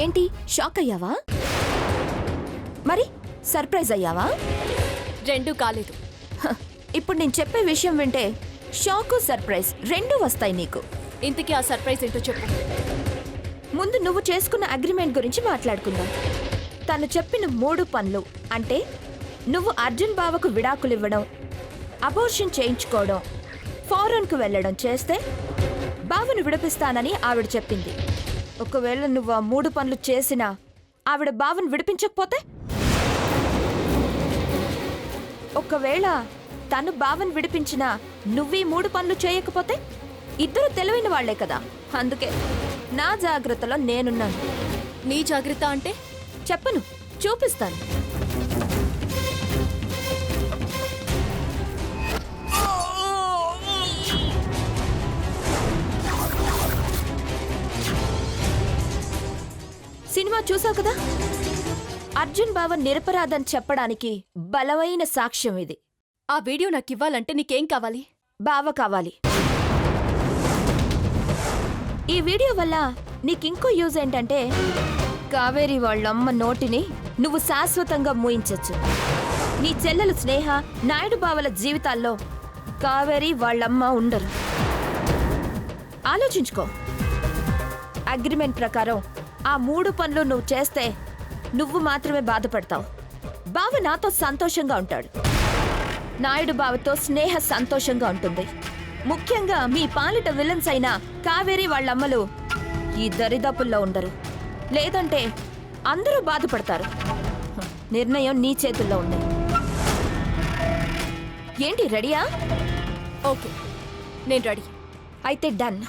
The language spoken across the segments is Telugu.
ఏంటి షాక్ అయ్యావా? మరి సర్ప్రైజ్ అయ్యావా? రెండూ కాలేదు. ఇప్పుడు నేను చెప్పే విషయం వింటే షాకు సర్ప్రైజ్ రెండూ వస్తాయి నీకు. ఇంతకీ ఆ సర్ప్రైజ్ ఏంటో చెప్పు. ముందు నువ్వు చేసుకున్న అగ్రిమెంట్ గురించి మాట్లాడుకుందాం. తను చెప్పిన 3 పనులు అంటే నువ్వు అర్జున్ బావకు విడాకులివ్వడం, అబోర్షన్ చేయించుకోవడం, ఫారెన్కు వెళ్ళడం చేస్తే బావను విడిపిస్తానని ఆవిడ చెప్పింది. ఒకవేళ నువ్వు ఆ 3 పనులు చేసినా ఆవిడ బావను విడిపించకపోతే, ఒకవేళ తను బావను విడిపించినా నువ్వీ 3 పనులు చేయకపోతే ఇద్దరు తెలివైన వాళ్లే కదా. అందుకే నా జాగ్రత్తలో నేనున్నాను. నీ జాగ్రత్త అంటే? చెప్పను, చూపిస్తాను. సినిమా చూసావు కదా? అర్జున్ బావ నిరపరాధని చెప్పడానికి బలమైన సాక్ష్యం ఇది. ఆ వీడియో నాకివ్వాలంటే నీకేం కావాలి? బావ కావాలి. ఈ వీడియో వల్ల నీకింకో యూజ్ ఏంటంటే కావేరి వాళ్ళమ్మ నోటిని నువ్వు శాశ్వతంగా మూయించచ్చు. నీ చెల్లెలు స్నేహ, నాయుడు బావల జీవితాల్లో కావేరి వాళ్ళమ్మ ఉండరు. ఆలోచించుకో. అగ్రిమెంట్ ప్రకారం ఆ 3 పనులు నువ్వు చేస్తే నువ్వు మాత్రమే బాధపడతావు. బావ నాతో సంతోషంగా ఉంటాడు. నాయుడు బావతో స్నేహ సంతోషంగా ఉంటుంది. ముఖ్యంగా మీ పాలిట విలన్స్ అయిన కావేరి వాళ్ళమ్మలు ఈ దరిదాపుల్లో ఉండరు. లేదంటే అందరూ బాధపడతారు. నిర్ణయం నీ చేతుల్లో ఉంది. ఏంటి, రెడీయా? ఓకే, నేను రెడీ. అయితే డన్.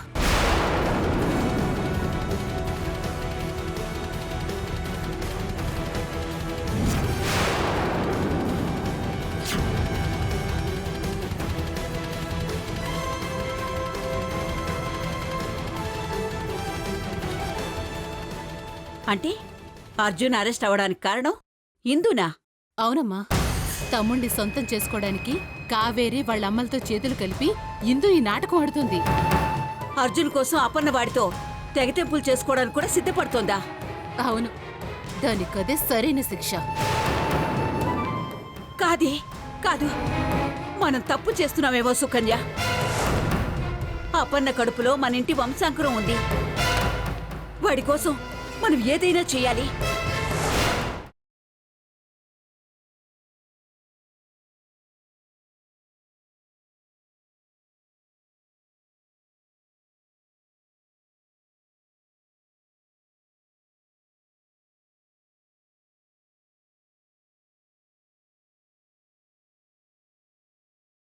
అంటే అర్జున్ అరెస్ట్ అవడానికి కారణం ఇందునా? అవునమ్మా, తమ్ముణ్ణి సొంతం చేసుకోవడానికి కావేరి వాళ్ళమ్మలతో చేతులు కలిపి ఇందు ఈ నాటకం ఆడుతుంది. అర్జున్ కోసం అపన్నవాడితో తెగతెంపులు చేసుకోవడానికి కూడా సిద్ధపడుతోందా? అవును, దానికదే సరైన శిక్ష. కాదే కాదు, మనం తప్పు చేస్తున్నామేమో సుకన్య. అపన్న కడుపులో మన ఇంటి వంశాంకురం ఉంది. వాడి కోసం మనం ఏదైనా చేయాలి.